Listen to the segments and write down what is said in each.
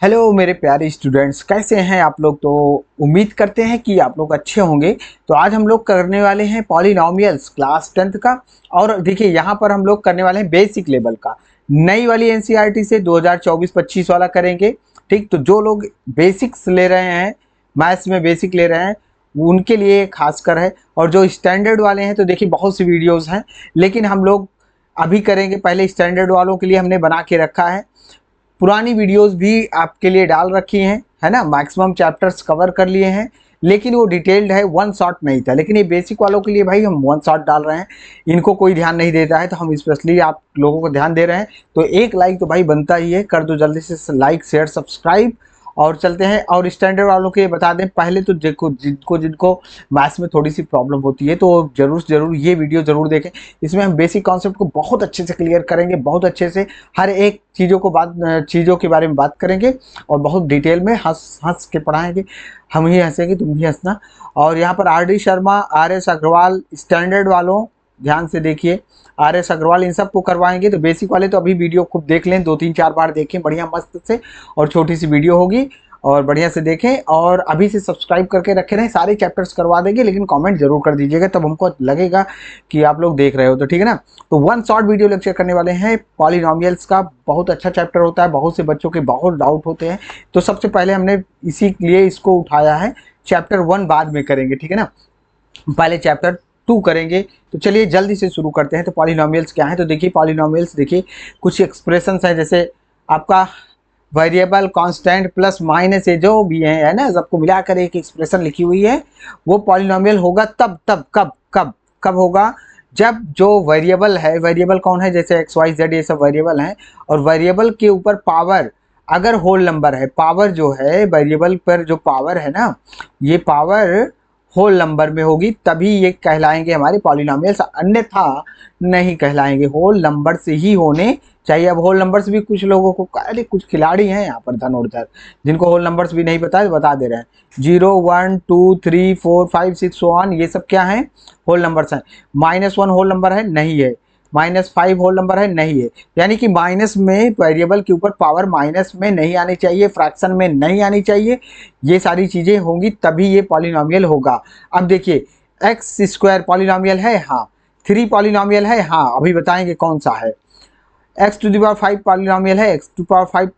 Hello मेरे प्यारे students, कैसे हैं आप लोग। तो उम्मीद करते हैं कि आप लोग अच्छे होंगे। तो आज हम लोग करने वाले हैं पॉलिनॉमियल्स क्लास 10th का। और देखिए यहाँ पर हम लोग करने वाले हैं बेसिक लेवल का। नई वाली एनसीईआरटी से 2024-25 वाला करेंगे। ठीक, तो जो लोग बेसिक्स ले रहे हैं, मैथ्स में बेसिक ले रहे हैं, उनके लिए खासकर है। और जो स्टैंडर्ड वाले हैं तो देखिए बहुत सी वीडियोज़ हैं, लेकिन हम लोग अभी करेंगे। पहले स्टैंडर्ड वालों के लिए हमने बना के रखा है, पुरानी वीडियोस भी आपके लिए डाल रखी हैं, है ना। मैक्सिमम चैप्टर्स कवर कर लिए हैं, लेकिन वो डिटेल्ड है, वन शॉट नहीं था। लेकिन ये बेसिक वालों के लिए भाई हम वन शॉट डाल रहे हैं, इनको कोई ध्यान नहीं देता है, तो हम स्पेशली आप लोगों को ध्यान दे रहे हैं। तो एक लाइक तो भाई बनता ही है, कर दो जल्दी से लाइक शेयर सब्सक्राइब। और चलते हैं। और स्टैंडर्ड वालों के बता दें पहले, तो देखो जिनको जिनको मैथ्स में थोड़ी सी प्रॉब्लम होती है तो जरूर ये वीडियो जरूर देखें। इसमें हम बेसिक कॉन्सेप्ट को बहुत अच्छे से क्लियर करेंगे, बहुत अच्छे से हर एक चीज़ों के बारे में बात करेंगे, और बहुत डिटेल में हंस हंस के पढ़ाएंगे। हम ही हंसेंगे, तुम भी हंसना। और यहाँ पर RD Sharma, RS Agarwal, standard वालों ध्यान से देखिए, RS अग्रवाल इन सबको करवाएंगे। तो बेसिक वाले तो अभी वीडियो खूब देख लें, 2-3-4 बार देखें बढ़िया मस्त से। और छोटी सी वीडियो होगी और बढ़िया से देखें, और अभी से सब्सक्राइब करके रखे रहें। सारे चैप्टर्स करवा देंगे, लेकिन कमेंट जरूर कर दीजिएगा, तब हमको लगेगा कि आप लोग देख रहे हो। तो ठीक है ना। तो वन शॉर्ट वीडियो लेक्चर करने वाले हैं पॉलिनॉमियल्स का। बहुत अच्छा चैप्टर होता है, बहुत से बच्चों के बहुत डाउट होते हैं। तो सबसे पहले हमने इसी लिए इसको उठाया है। चैप्टर 1 बाद में करेंगे, ठीक है ना। पहले चैप्टर 2 करेंगे। तो चलिए जल्दी से शुरू करते हैं। तो पॉलिनॉमियल्स क्या है, तो देखिए पॉलिनॉमियल्स देखिए कुछ एक्सप्रेशंस हैं, जैसे आपका वेरिएबल, कांस्टेंट, प्लस माइनस, ये जो भी है ना, सबको मिलाकर एक एक्सप्रेशन लिखी हुई है। वो पॉलिनॉमियल होगा तब तब कब कब कब होगा, जब जो वेरिएबल है, वेरिएबल कौन है, जैसे एक्स वाई जेड ये सब वेरिएबल हैं, और वेरिएबल के ऊपर पावर अगर होल नंबर है, पावर जो है वेरिएबल पर जो पावर है ना, ये पावर होल नंबर में होगी, तभी ये कहलाएंगे हमारे पॉलिनॉमियल्स, अन्यथा नहीं कहलाएंगे। होल नंबर से ही होने चाहिए। अब होल नंबर्स भी कुछ लोगों को, अरे कुछ खिलाड़ी हैं यहाँ पर धनुर्धर, जिनको होल नंबर्स भी नहीं पता है, बता दे रहे हैं। 0, 1, 2, 3, 4, 5, 6 1, ये सब क्या है, होल नंबर्स हैं। -1 होल नंबर है, नहीं है। -5 होल नंबर है, नहीं है। यानी कि माइनस में, वेरिएबल के ऊपर पावर माइनस में नहीं आनी चाहिए, फ्रैक्शन में नहीं आनी चाहिए। ये सारी चीज़ें होंगी तभी ये पॉलिनॉमियल होगा। अब देखिए एक्स स्क्वायर पॉलिनॉमियल है, हाँ। 3 पॉलिनॉमियल है, हाँ। अभी बताएंगे कौन सा है। x⁵ पॉलिनॉमियल है, x⁵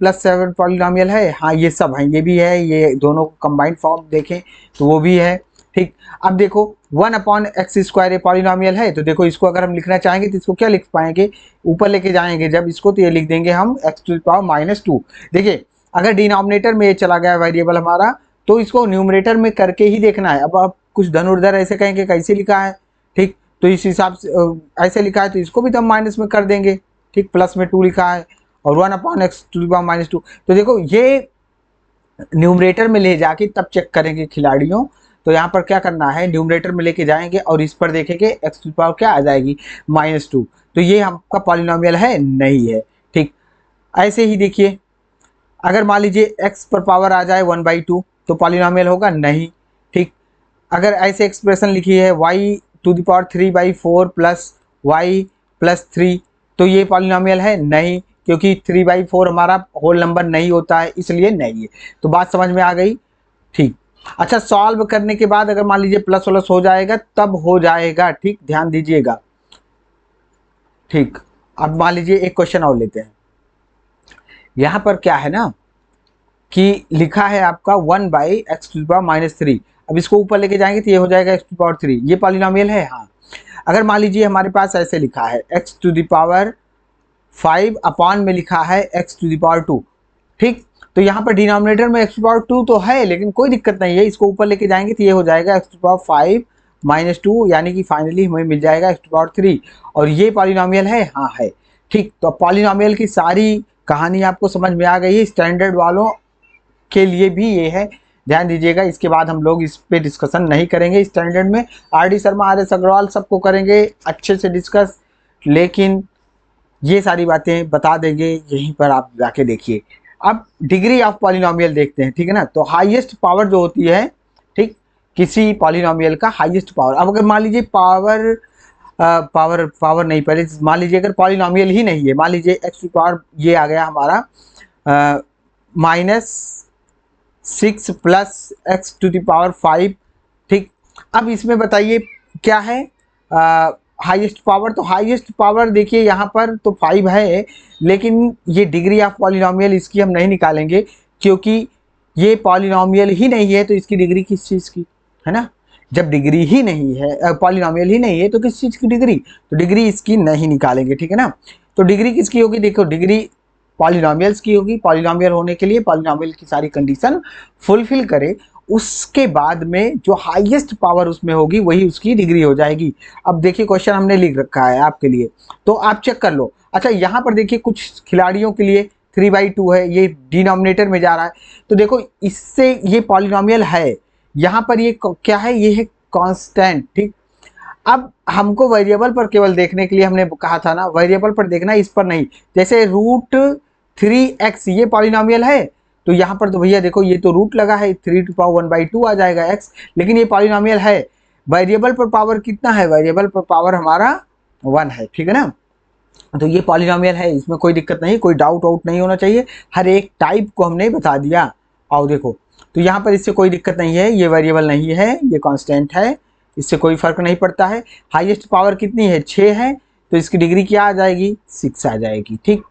+ 7 पॉलिनॉमियल है, हाँ। ये सब हैं, ये भी है, ये दोनों कंबाइंड फॉर्म देखें तो वो भी है, ठीक। अब देखो 1/x² ये पॉलिनॉमियल है, तो देखो इसको अगर हम लिखना चाहेंगे तो इसको क्या लिख पाएंगे, ऊपर लेके जाएंगे जब इसको, तो ये लिख देंगे हम x⁻²। देखिए अगर डिनोमिनेटर में ये चला गया वेरिएबल हमारा, तो इसको न्यूमरेटर में करके ही देखना है। अब आप कुछ धनुर्धर ऐसे कहेंगे कैसे लिखा है, ठीक। तो इस हिसाब से ऐसे लिखा है, तो इसको भी तो हम माइनस में कर देंगे, ठीक। प्लस में 2 लिखा है, और 1/x⁻²। तो देखो ये न्यूमरेटर में ले जाके तब चेक करेंगे खिलाड़ियों। तो यहाँ पर क्या करना है, न्यूमरेटर में लेके जाएंगे और इस पर देखेंगे x⁻² क्या आ जाएगी, -2। तो ये आपका पॉलिनॉमियल है, नहीं है, ठीक। ऐसे ही देखिए अगर मान लीजिए x पर पावर आ जाए 1/2, तो पॉलिनॉमियल होगा, नहीं, ठीक। अगर ऐसे एक्सप्रेशन लिखी है y⁴/4 + y+3, तो ये पॉलिनॉमियल है, नहीं, क्योंकि 3/4 हमारा होल नंबर नहीं होता है, इसलिए नहीं है। तो बात समझ में आ गई, ठीक। अच्छा, सॉल्व करने के बाद अगर मान लीजिए प्लस वलस हो जाएगा तब हो जाएगा, ठीक, ध्यान दीजिएगा, ठीक। अब मान लीजिए एक क्वेश्चन और लेते हैं। यहाँ पर क्या है ना कि लिखा है आपका 1/x⁻³ अब इसको ऊपर लेके जाएंगे तो ये हो जाएगा x⁻3, ये पॉलिनॉमियल है, हाँ। अगर मान लीजिए हमारे पास ऐसे लिखा है x⁵ अपॉन में लिखा है x⁻², ठीक। तो यहाँ पर डिनोमिनेटर में x⁻² तो है, लेकिन कोई दिक्कत नहीं है, इसको ऊपर लेके जाएंगे तो ये हो जाएगा x⁻5 - 2, यानी कि फाइनली हमें मिल जाएगा x⁻3। और ये पॉलिनॉमियल है, हाँ है, ठीक। तो पॉलिनॉमियल की सारी कहानी आपको समझ में आ गई है। स्टैंडर्ड वालों के लिए भी ये है, ध्यान दीजिएगा। इसके बाद हम लोग इस पे डिस्कशन नहीं करेंगे। स्टैंडर्ड में RD शर्मा, RS अग्रवाल सबको करेंगे अच्छे से डिस्कस, लेकिन ये सारी बातें बता देंगे, यहीं पर आप जाके देखिए। अब डिग्री ऑफ पॉलिनॉमियल देखते हैं, ठीक है ना। तो हाईएस्ट पावर जो होती है, ठीक, किसी पॉलिनॉमियल का हाईएस्ट पावर। अब अगर मान लीजिए पावर नहीं, पहले मान लीजिए अगर पॉलिनॉमियल ही नहीं है, मान लीजिए x⁻, ये आ गया हमारा minus 6 plus x to the power 5। ठीक, अब इसमें बताइए क्या है हाईएस्ट पावर। तो हाईएस्ट पावर देखिए यहाँ पर तो 5 है, लेकिन ये डिग्री ऑफ पॉलिनोमियल इसकी हम नहीं निकालेंगे, क्योंकि ये पॉलिनोमियल ही नहीं है तो इसकी डिग्री किस चीज़ की, है ना। जब डिग्री ही नहीं है, पॉलिनोमियल ही नहीं है, तो किस चीज़ की डिग्री, तो डिग्री इसकी नहीं निकालेंगे, ठीक है ना। तो डिग्री किसकी होगी, देखो डिग्री पॉलिनोमियल्स की होगी। पॉलिनोमियल होने के लिए पॉलिनोमियल की सारी कंडीशन फुलफिल करे, उसके बाद में जो हाईएस्ट पावर उसमें होगी वही उसकी डिग्री हो जाएगी। अब देखिए क्वेश्चन हमने लिख रखा है आपके लिए, तो आप चेक कर लो। अच्छा, यहाँ पर देखिए कुछ खिलाड़ियों के लिए 3/2 है, ये डिनोमिनेटर में जा रहा है, तो देखो इससे ये पॉलिनोमियल है। यहाँ पर ये क्या है, ये है कांस्टेंट। ठीक, अब हमको वेरिएबल पर केवल देखने के लिए हमने कहा था ना, वेरिएबल पर देखना, इस पर नहीं। जैसे √3x ये पॉलिनोमियल है, तो यहाँ पर तो भैया देखो ये तो रूट लगा है, 3⁻1/2 आ जाएगा x, लेकिन ये पॉलिनोमियल है। वेरिएबल पर पावर कितना है, वेरिएबल पर पावर हमारा 1 है, ठीक है ना। तो ये पॉलिनोमियल है, इसमें कोई दिक्कत नहीं, कोई डाउट आउट नहीं होना चाहिए, हर एक टाइप को हमने बता दिया। और देखो तो यहाँ पर इससे कोई दिक्कत नहीं है, ये वेरिएबल नहीं है, ये कांस्टेंट है, इससे कोई फर्क नहीं पड़ता है। हाईएस्ट पावर कितनी है, 6 है, तो इसकी डिग्री क्या आ जाएगी, 6 आ जाएगी। ठीक,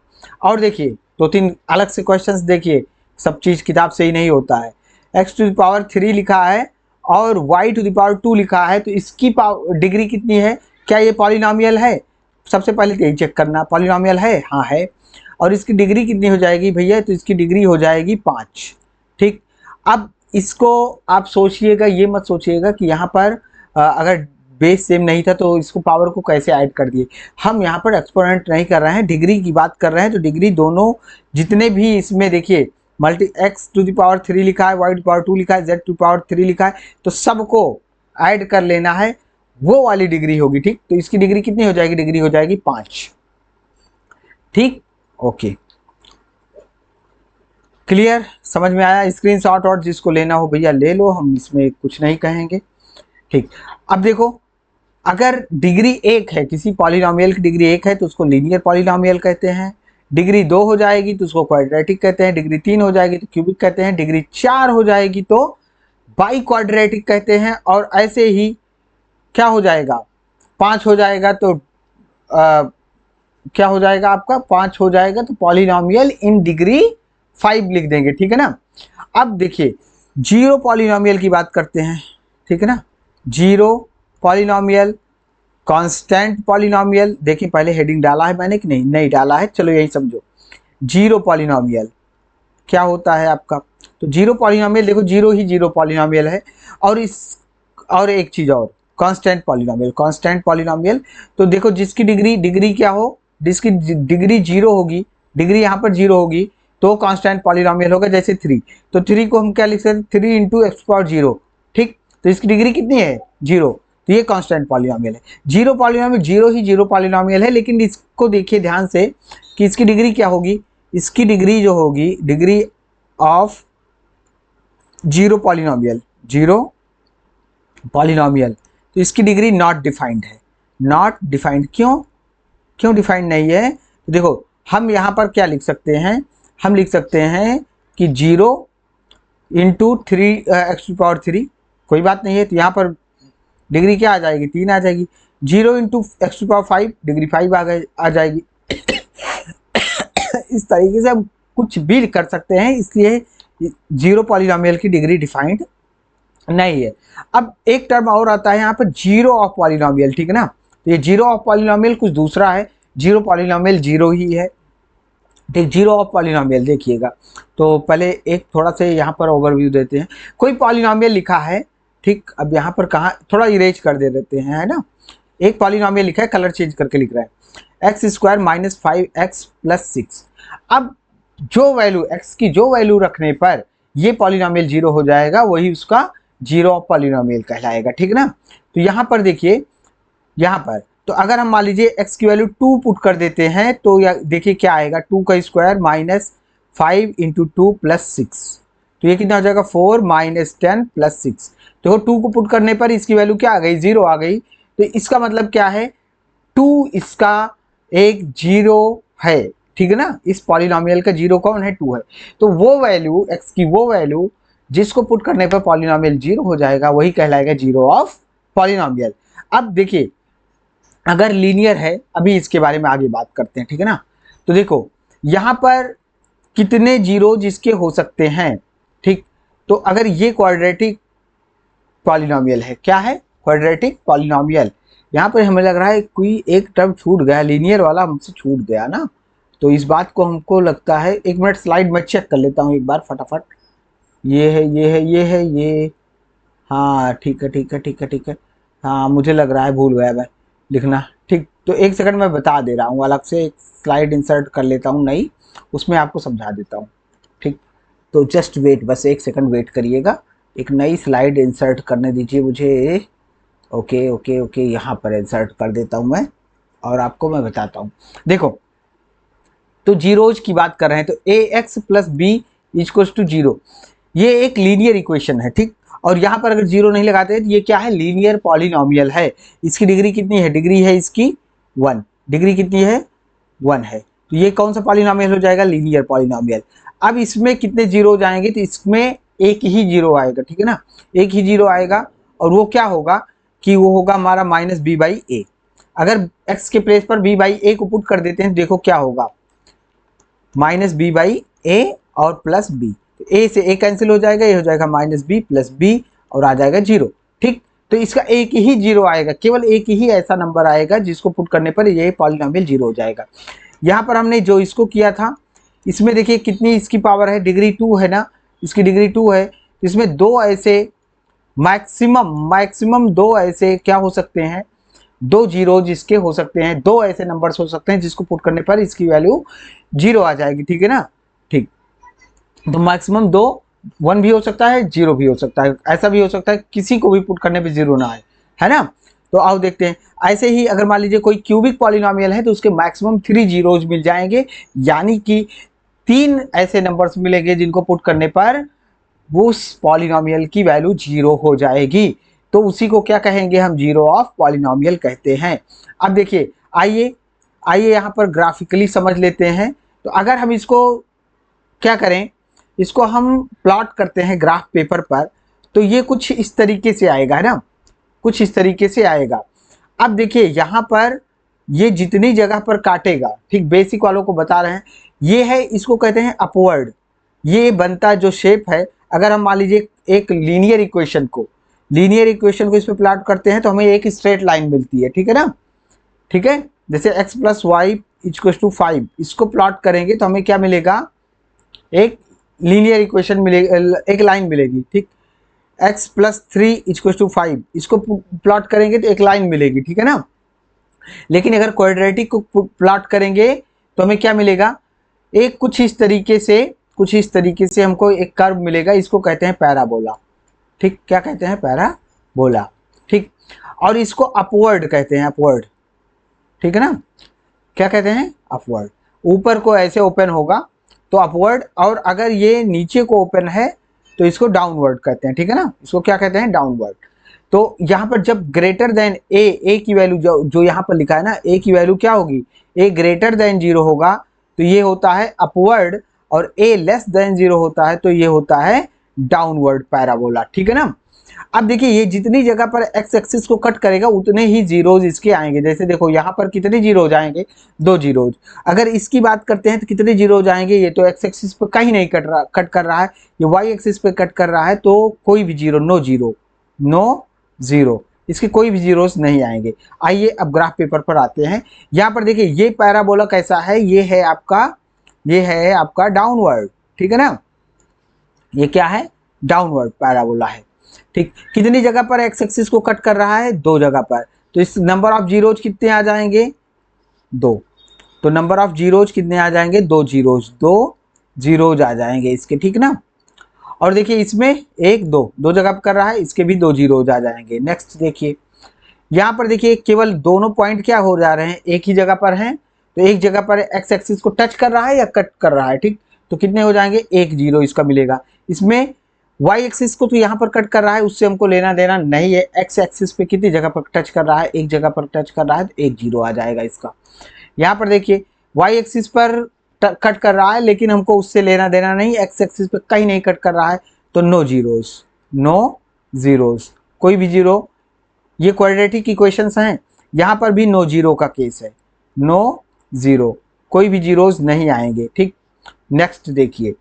और देखिए 2-3 अलग से क्वेश्चंस देखिए, सब चीज़ किताब से ही नहीं होता है। x⁻3 लिखा है और y⁻2 लिखा है, तो इसकी डिग्री कितनी है, क्या ये पॉलिनोमियल है। सबसे पहले तो यही चेक करना, पॉलिनोमियल है, हाँ है। और इसकी डिग्री कितनी हो जाएगी भैया, तो इसकी डिग्री हो जाएगी 5। ठीक, अब इसको आप सोचिएगा, ये मत सोचिएगा कि यहाँ पर अगर बेस सेम नहीं था तो इसको पावर को कैसे ऐड कर दिए। हम यहाँ पर एक्सपोनेंट नहीं कर रहे हैं, डिग्री की बात कर रहे हैं। तो डिग्री दोनों जितने भी इसमें देखिए x⁻3 लिखा है, y⁻2 लिखा है, z⁻3 लिखा है, तो सबको ऐड कर लेना है, वो वाली डिग्री होगी। ठीक, तो इसकी डिग्री कितनी हो जाएगी, डिग्री हो जाएगी 5। ठीक, ओके, क्लियर, समझ में आया। स्क्रीनशॉट और जिसको लेना हो भैया ले लो, हम इसमें कुछ नहीं कहेंगे। ठीक, अब देखो अगर डिग्री 1 है, किसी पॉलिनोमियल की डिग्री 1 है तो उसको लीनियर पॉलिनोमियल कहते हैं। डिग्री 2 हो जाएगी तो उसको क्वाड्रेटिक कहते हैं। डिग्री 3 हो जाएगी तो क्यूबिक कहते हैं। डिग्री 4 हो जाएगी तो बाई क्वाड्रेटिक कहते हैं। और ऐसे ही क्या हो जाएगा, 5 हो जाएगा तो क्या हो जाएगा आपका, 5 हो जाएगा तो पॉलिनोमियल इन डिग्री 5 लिख देंगे, ठीक है ना। अब देखिए 0 पॉलिनोमियल की बात करते हैं, ठीक है ना। 0 पॉलिनोमियल, कांस्टेंट पॉलिनोमियल, देखिए पहले हेडिंग डाला है मैंने कि नहीं, नहीं डाला है, चलो यही समझो। 0 पॉलिनोमियल क्या होता है आपका, तो 0 पॉलिनोमियल देखो 0 ही 0 पॉलिनोमियल है। और इस और एक चीज़ और, कांस्टेंट पॉलिनोमियल, कांस्टेंट पॉलिनोमियल तो देखो जिसकी डिग्री क्या हो, जिसकी डिग्री 0 होगी, डिग्री यहाँ पर 0 होगी तो कांस्टेंट पॉलिनोमियल होगा। जैसे 3, तो 3 को हम क्या लिख सकते हैं, 3 × x⁻0। ठीक, तो इसकी डिग्री कितनी है, 0, तो ये कांस्टेंट पॉलिनोमियल है। 0 पॉलिनोमियल 0 ही 0 पॉलिनोमियल है, लेकिन इसको देखिए ध्यान से कि इसकी डिग्री क्या होगी, इसकी डिग्री जो होगी, डिग्री ऑफ 0 पॉलिनोमियल, 0 पॉलिनोमियल, तो इसकी डिग्री नॉट डिफाइंड है। नॉट डिफाइंड क्यों डिफाइंड नहीं है, तो देखो हम यहाँ पर क्या लिख सकते हैं, हम लिख सकते हैं कि 0 × 3x⁻3, कोई बात नहीं है, तो यहाँ पर डिग्री क्या आ जाएगी, 3 आ जाएगी। 0 × x⁻5 डिग्री 5 आ जाएगी। इस तरीके से हम कुछ भी कर सकते हैं, इसलिए 0 पॉलिनोमियल की डिग्री डिफाइंड नहीं है। अब एक टर्म और आता है यहाँ पर, 0 ऑफ पॉलिनोमियल, ठीक है ना। तो ये 0 ऑफ पॉलिनोमियल कुछ दूसरा है, 0 पॉलिनोमियल 0 ही है। ठीक, 0 ऑफ पॉलिनोमियल देखिएगा, तो पहले एक थोड़ा से यहाँ पर ओवरव्यू देते हैं। कोई पॉलिनोमियल लिखा है, ठीक, अब यहाँ पर कहाँ थोड़ा इरेज कर दे देते हैं, है ना। एक पॉलिनोमियल लिखा है, कलर चेंज करके लिख रहा है, x² - 5x + 6। अब जो वैल्यू x की जो वैल्यू रखने पर ये पॉलिनोमियल 0 हो जाएगा, वही उसका 0 ऑफ पॉलिनोमियल कहलाएगा, ठीक है ना। तो यहाँ पर देखिए, यहाँ पर तो अगर हम मान लीजिए x की वैल्यू 2 पुट कर देते हैं, तो देखिए क्या आएगा, 2 का स्क्वायर -5 × 2 + 6, तो ये कितना हो जाएगा, 4 - 10 + 6। तो 2 को पुट करने पर इसकी वैल्यू क्या आ गई, 0 आ गई। तो इसका मतलब क्या है, 2 इसका एक 0 है, ठीक है ना। इस पॉलिनोमियल का जीरो कौन है, 2 है। तो वो वैल्यू x की वो वैल्यू जिसको पुट करने पर पॉलिनोमियल जीरो हो जाएगा वही कहलाएगा जीरो ऑफ पॉलिनोमियल। अब देखिए अगर लीनियर है, अभी इसके बारे में आगे बात करते हैं, ठीक है ना। तो देखो यहाँ पर कितने जीरो जिसके हो सकते हैं, ठीक। तो अगर ये क्वाड्रेटिक पॉलिनोमियल है, क्या है, क्वाड्रेटिक पॉलिनोमियल। यहाँ पर हमें लग रहा है कोई एक टर्म छूट गया, लीनियर वाला हमसे छूट गया ना। तो इस बात को हमको लगता है, एक मिनट स्लाइड में चेक कर लेता हूँ एक बार फटाफट। ये है, ये है, ये है, ये, हाँ ठीक है, ठीक है, ठीक है, ठीक है। हाँ मुझे लग रहा है भूल गया मैं लिखना, ठीक। तो एक सेकंड मैं बता दे रहा हूँ, अलग से एक स्लाइड इंसर्ट कर लेता हूँ नई, उसमें आपको समझा देता हूँ, ठीक। तो जस्ट वेट, बस एक सेकंड वेट करिएगा, एक नई स्लाइड इंसर्ट करने दीजिए मुझे। ओके ओके ओके, यहाँ पर इंसर्ट कर देता हूँ मैं और आपको मैं बताता हूँ। देखो तो जीरोज की बात कर रहे हैं, तो a x plus b equals to zero, ये एक लीनियर इक्वेशन है, ठीक। और यहाँ पर अगर जीरो नहीं लगाते तो ये क्या है, लीनियर पॉलिनोमियल है। इसकी डिग्री कितनी है, डिग्री है इसकी 1, डिग्री कितनी है 1 है। तो ये कौन सा पॉलिनोमियल हो जाएगा, लीनियर पॉलिनोमियल। अब इसमें कितने जीरो जाएंगे, तो इसमें एक ही जीरो आएगा, ठीक है ना, एक ही जीरो आएगा। और वो क्या होगा कि वो होगा हमारा माइनस बी बाई ए। अगर एक्स के प्लेस पर बी बाई ए को पुट कर देते हैं, देखो क्या होगा, माइनस बी बाई ए और प्लस बी, ए से ए कैंसिल हो जाएगा, ये हो जाएगा माइनस बी प्लस बी और आ जाएगा जीरो, ठीक। तो इसका एक ही जीरो आएगा, केवल एक ही ऐसा नंबर आएगा जिसको पुट करने पर ये पॉलिनोमियल जीरो हो जाएगा। यहाँ पर हमने जो इसको किया था, इसमें देखिए कितनी इसकी पावर है, डिग्री 2 है ना, इसकी डिग्री 2 है। इसमें दो ऐसे मैक्सिमम दो ऐसे क्या हो सकते हैं, दो जीरो जिसके हो सकते हैं, दो ऐसे नंबर्स हो सकते हैं जिसको पुट करने पर इसकी वैल्यू जीरो आ जाएगी, ठीक है ना, ठीक। तो मैक्सिमम दो, 1 भी हो सकता है, जीरो भी हो सकता है, ऐसा भी हो सकता है किसी को भी पुट करने पे जीरो ना आए, है ना। तो आओ देखते हैं। ऐसे ही अगर मान लीजिए कोई क्यूबिक पॉलिनोमियल है तो उसके मैक्सिमम 3 जीरोज मिल जाएंगे, यानी कि 3 ऐसे नंबर्स मिलेंगे जिनको पुट करने पर वो उस पॉलिनोमियल की वैल्यू जीरो हो जाएगी। तो उसी को क्या कहेंगे हम, जीरो ऑफ पॉलिनोमियल कहते हैं। अब देखिए आइए आइए यहाँ पर ग्राफिकली समझ लेते हैं। तो अगर हम इसको क्या करें, इसको हम प्लॉट करते हैं ग्राफ पेपर पर, तो ये कुछ इस तरीके से आएगा, है ना, कुछ इस तरीके से आएगा। अब देखिए यहाँ पर ये जितनी जगह पर काटेगा, ठीक, बेसिक वालों को बता रहे हैं, ये है, इसको कहते हैं अपवर्ड। ये बनता जो शेप है, अगर हम मान लीजिए एक लीनियर इक्वेशन को इस पर प्लॉट करते हैं तो हमें एक स्ट्रेट लाइन मिलती है, ठीक है ना, ठीक है। जैसे x plus y equal to 5, इसको प्लॉट करेंगे तो हमें क्या मिलेगा, एक लीनियर इक्वेशन मिलेगी, एक लाइन मिलेगी, ठीक। x प्लस 3 इक्वल टू 5, इसको प्लॉट करेंगे तो एक लाइन मिलेगी, ठीक है ना। लेकिन अगर क्वाड्रेटिक को प्लॉट करेंगे तो हमें क्या मिलेगा, एक कुछ इस तरीके से हमको एक कर्व मिलेगा, इसको कहते हैं पैराबोला, ठीक। क्या कहते हैं, पैराबोला, ठीक। और इसको अपवर्ड कहते हैं, अपवर्ड, ठीक है ना। क्या कहते हैं, अपवर्ड। ऊपर को ऐसे ओपन होगा तो अपवर्ड, और अगर ये नीचे को ओपन है तो इसको डाउनवर्ड कहते हैं, ठीक है ना, इसको क्या कहते हैं, डाउनवर्ड। तो यहाँ पर जब ग्रेटर देन ए की वैल्यू जो यहाँ पर लिखा है ना, ए की वैल्यू क्या होगी, ए ग्रेटर देन जीरो होगा तो ये होता है अपवर्ड, और ए लेस देन जीरो होता है तो ये होता है डाउनवर्ड पैराबोला, ठीक है ना। अब देखिए ये जितनी जगह पर एक्स एक्सिस को कट करेगा उतने ही जीरोज इसके आएंगे। जैसे देखो यहाँ पर कितने जीरोज आएंगे, 2 जीरोज। अगर इसकी बात करते हैं तो कितने जीरोज आएंगे, ये तो एक्स एक्सिस पे कहीं नहीं कट कर रहा है, ये वाई एक्सिस पे कट कर रहा है, तो कोई भी जीरो, नो जीरो, इसके कोई भी जीरोस नहीं आएंगे। आइए अब ग्राफ पेपर पर आते हैं। यहाँ पर देखिए ये पैराबोला कैसा है, ये है आपका डाउनवर्ड, ठीक है ना, ये क्या है, डाउनवर्ड पैराबोला है, ठीक। कितनी जगह पर एक्स एक्सिस को कट कर रहा है, 2 जगह पर। तो इस नंबर ऑफ जीरोज कितने आ जाएंगे, 2। तो नंबर ऑफ जीरोज कितने आ जाएंगे, 2 जीरोज आ जाएंगे इसके, ठीक ना। और देखिए इसमें 1 2 जगह पर कर रहा है, इसके भी 2 जीरोज आ जाएंगे। नेक्स्ट देखिए यहाँ पर देखिए केवल दोनों पॉइंट क्या हो जा रहे हैं, एक ही जगह पर हैं, तो एक जगह पर एक्स एक्सिस को टच कर रहा है या कट कर रहा है, ठीक। तो कितने हो जाएंगे, 1 जीरो इसका मिलेगा। इसमें वाई एक्सिस को तो यहाँ पर कट कर रहा है, उससे हमको लेना देना नहीं है। एक्स एक्सिस पे कितनी जगह पर टच कर रहा है, एक जगह पर टच कर रहा है, तो 1 जीरो आ जाएगा इसका। यहाँ पर देखिए वाई एक्सिस पर कट कर रहा है, लेकिन हमको उससे लेना देना नहीं, एक्स एक्सिस पे कहीं नहीं कट कर रहा है, तो नो जीरोस, नो जीरोस, कोई भी जीरो। ये क्वाड्रेटिक इक्वेशंस हैं, यहाँ पर भी नो जीरो का केस है, नो जीरो, कोई भी जीरोस नहीं आएंगे। ठीक, नेक्स्ट देखिए,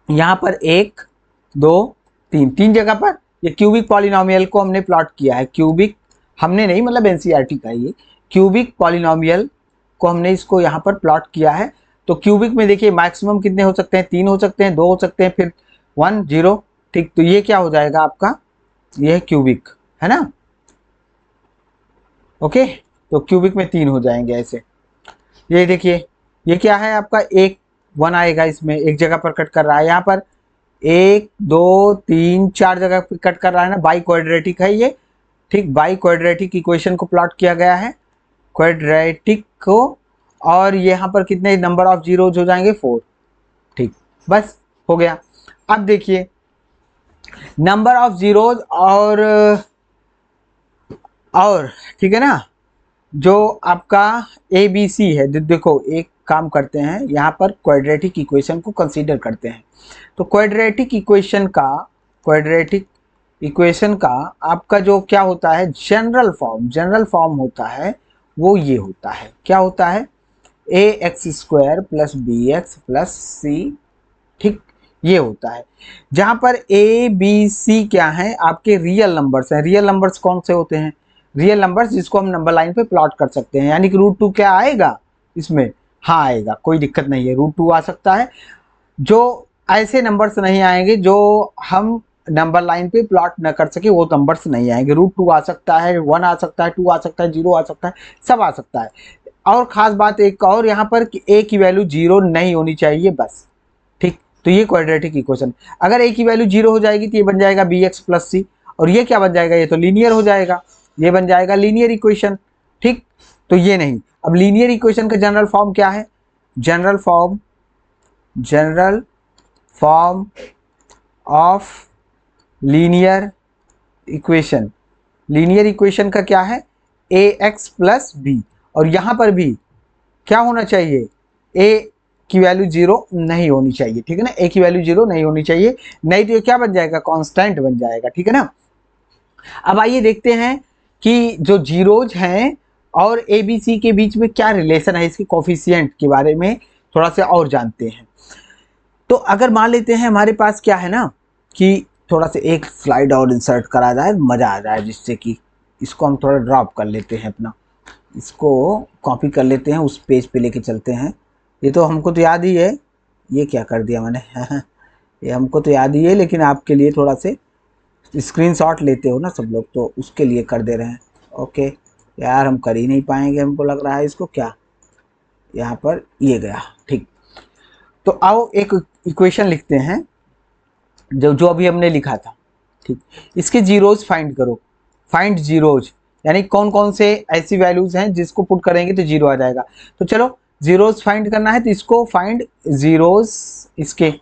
यहाँ पर 1 2 3, तीन जगह पर ये क्यूबिक पॉलिनोमियल को हमने प्लॉट किया है। क्यूबिक हमने नहीं, मतलब एनसीईआरटी का ये क्यूबिक पॉलिनोमियल को हमने इसको यहाँ पर प्लॉट किया है। तो क्यूबिक में देखिए मैक्सिमम कितने हो सकते हैं, 3 हो सकते हैं, 2 हो सकते हैं, फिर 1 0। ठीक, तो ये क्या हो जाएगा आपका, ये है क्यूबिक, है ना। ओके, तो क्यूबिक में 3 हो जाएंगे ऐसे। ये देखिए, ये क्या है आपका, 1 1 आएगा इसमें, एक जगह पर कट कर रहा है, यहाँ पर 1 2 3 4 जगह पर कट कर रहा है ना, बाई क्वाड्रेटिक है ये। ठीक, बाई क्वाड्रेटिक इक्वेशन को प्लॉट किया गया है, क्वाड्रेटिक को, और यहाँ पर कितने नंबर ऑफ जीरोज हो जाएंगे, 4। ठीक, बस हो गया। अब देखिए नंबर ऑफ जीरोज और ठीक है ना, जो आपका ए बी सी है, देखो एक काम करते हैं, यहाँ पर क्वाड्रेटिक इक्वेशन को कंसीडर करते हैं। तो क्वाड्रेटिक इक्वेशन का आपका जो क्या होता है, जनरल फॉर्म होता है, वो ये होता है, क्या होता है, a x square plus b x plus c. ठीक, ये होता है, जहां पर ए बी सी क्या है, आपके रियल नंबर्स हैं। रियल नंबर्स कौन से होते हैं, रियल नंबर्स जिसको हम नंबर लाइन पे प्लॉट कर सकते हैं, यानी कि √2 क्या आएगा इसमें, हाँ आएगा, कोई दिक्कत नहीं है, √2 आ सकता है। जो ऐसे नंबर्स नहीं आएंगे जो हम नंबर लाइन पे प्लॉट न कर सके, वो नंबर्स नहीं आएंगे। √2 आ सकता है, 1 आ सकता है, 2 आ सकता है, 0 आ सकता है, सब आ सकता है। और खास बात एक और यहाँ पर कि ए की वैल्यू 0 नहीं होनी चाहिए बस। ठीक, तो ये क्वाड्रेटिक इक्वेशन, अगर ए की वैल्यू 0 हो जाएगी तो ये बन जाएगा बी एक्स प्लस सी, और ये क्या बन जाएगा, ये तो लीनियर हो जाएगा, ये बन जाएगा लीनियर इक्वेशन। ठीक, तो ये नहीं। अब लीनियर इक्वेशन का जनरल फॉर्म क्या है, general form of linear equation का क्या है, ए एक्स प्लस बी, और यहां पर भी क्या होना चाहिए, ए की वैल्यू 0 नहीं होनी चाहिए। ठीक है ना, ए की वैल्यू 0 नहीं होनी चाहिए, नहीं तो ये क्या बन जाएगा, कांस्टेंट बन जाएगा। ठीक है ना। अब आइए देखते हैं कि जो जीरोज हैं और ए बी सी के बीच में क्या रिलेशन है, इसके कोफिशिएंट के बारे में थोड़ा सा और जानते हैं। तो अगर मान लेते हैं हमारे पास क्या है ना, कि थोड़ा सा एक स्लाइड और इंसर्ट करा जाए, मज़ा आ जाए, जिससे कि इसको हम थोड़ा ड्रॉप कर लेते हैं, अपना इसको कॉपी कर लेते हैं, उस पेज पे लेके चलते हैं। ये तो हमको तो याद ही है, ये क्या कर दिया मैंने ये हमको तो याद ही है, लेकिन आपके लिए थोड़ा से स्क्रीनशॉट लेते हो ना सब लोग, तो उसके लिए कर दे रहे हैं। ओके यार, हम कर ही नहीं पाएंगे, हमको लग रहा है इसको, क्या यहाँ पर ये गया। ठीक, तो आओ एक इक्वेशन लिखते हैं, जो अभी हमने लिखा था। ठीक, इसके जीरोज फाइंड करो, फाइंड जीरोज, यानी कौन कौन से ऐसी वैल्यूज हैं जिसको पुट करेंगे तो 0 आ जाएगा। तो चलो जीरोज फाइंड करना है, तो इसको फाइंड जीरोज इसके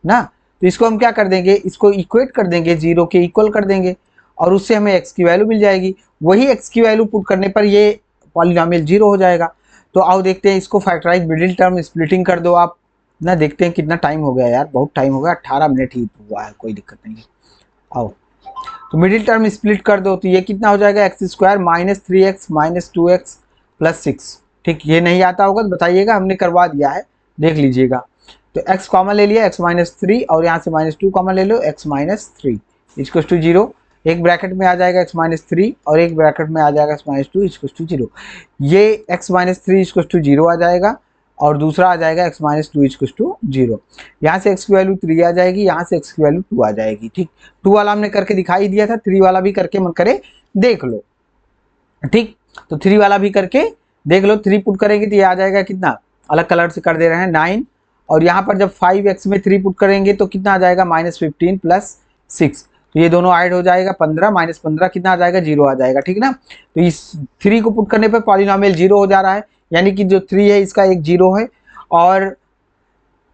ना, तो इसको हम क्या कर देंगे, इसको इक्वेट कर देंगे, 0 के इक्वल कर देंगे, और उससे हमें x की वैल्यू मिल जाएगी। वही x की वैल्यू पुट करने पर ये पॉलिनोमियल 0 हो जाएगा। तो आओ देखते हैं इसको, फैक्टराइज मिडिल टर्म स्प्लिटिंग कर दो आप ना, देखते हैं कितना टाइम हो गया यार, बहुत टाइम हो गया, 18 मिनट ही हुआ है, कोई दिक्कत नहीं है। आओ तो मिडिल टर्म स्प्लिट कर दो, तो ये कितना हो जाएगा, x square minus 3x minus 2x plus 6। ठीक, ये नहीं आता होगा तो बताइएगा, हमने करवा दिया है, देख लीजिएगा। तो x कॉमन ले लिया, x माइनस 3, और यहाँ से -2 कॉमन ले लो, x माइनस 3 इक्वल्स टू 0। एक ब्रैकेट में आ जाएगा x माइनस 3, और एक ब्रैकेट में आ जाएगा x माइनस 2 इक्वल्स टू 0। ये x माइनस 3 इक्वल्स टू 0 आ जाएगा, और दूसरा आ जाएगा x माइनस 2 इक्वल्स टू 0। यहाँ से x की वैल्यू 3 आ जाएगी, यहाँ से x की वैल्यू 2 आ जाएगी। ठीक, 2 वाला हमने करके दिखाई दिया था, 3 वाला भी करके मन करे देख लो। ठीक, तो 3 वाला भी करके देख लो, 3 पुट करेंगे तो ये आ जाएगा कितना, अलग कलर से कर दे रहे हैं, 9, और यहाँ पर जब 5x में 3 पुट करेंगे तो कितना आ जाएगा, -15 प्लस 6, तो ये दोनों ऐड हो जाएगा 15, -15 कितना आ जाएगा, 0 आ जाएगा। ठीक ना, तो इस 3 को पुट करने पर पॉलिनोमियल 0 हो जा रहा है, यानी कि जो 3 है इसका एक 0 है, और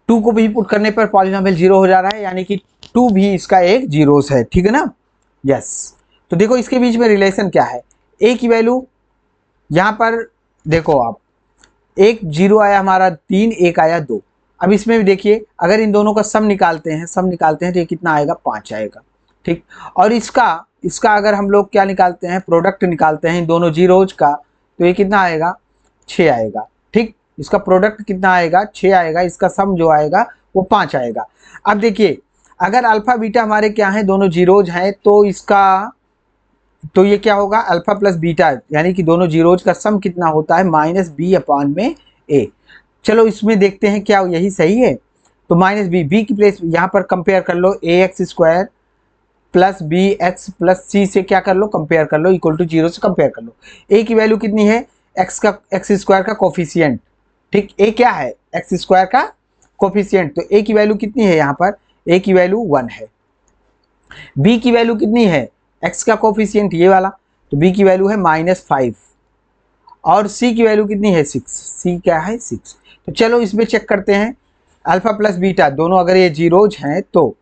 2 को भी पुट करने पर पॉलिनोमियल 0 हो जा रहा है, यानी कि 2 भी इसका एक 0 है। ठीक है ना, यस। तो देखो इसके बीच में रिलेशन क्या है, a की वैल्यू यहाँ पर देखो आप, एक जीरो आया हमारा 3, एक आया 2। अब इसमें भी देखिए, अगर इन दोनों का सम निकालते हैं तो ये कितना आएगा, 5 आएगा। ठीक, और इसका इसका अगर हम लोग क्या निकालते हैं, प्रोडक्ट निकालते हैं इन दोनों जीरोज का, तो ये कितना आएगा, 6 आएगा। ठीक, इसका प्रोडक्ट कितना आएगा, 6 आएगा। इसका सम जो आएगा वो 5 आएगा। अब देखिए, अगर अल्फा बीटा हमारे क्या है, दोनों जीरोज हैं, तो ये क्या होगा, अल्फा प्लस बीटा, यानी कि दोनों जीरोज का सम कितना होता है, -b/a। चलो इसमें देखते हैं क्या यही सही है। तो -b की प्लेस यहाँ पर कंपेयर कर लो, ax² plus bx plus c से क्या कर लो, कंपेयर कर लो, इक्वल टू 0 से कंपेयर कर लो। a की वैल्यू कितनी है, x² का कोफिशियंट। ठीक, a क्या है, x² का कोफिशियंट, तो a की वैल्यू कितनी है, यहाँ पर a की वैल्यू 1 है। b की वैल्यू कितनी है, x का कोफिशियंट ये वाला, तो b की वैल्यू है -5, और c की वैल्यू कितनी है, 6। c क्या है, 6। तो चलो इसमें चेक करते हैं, अल्फा प्लस बीटा दोनों अगर ये जीरोज हैं तो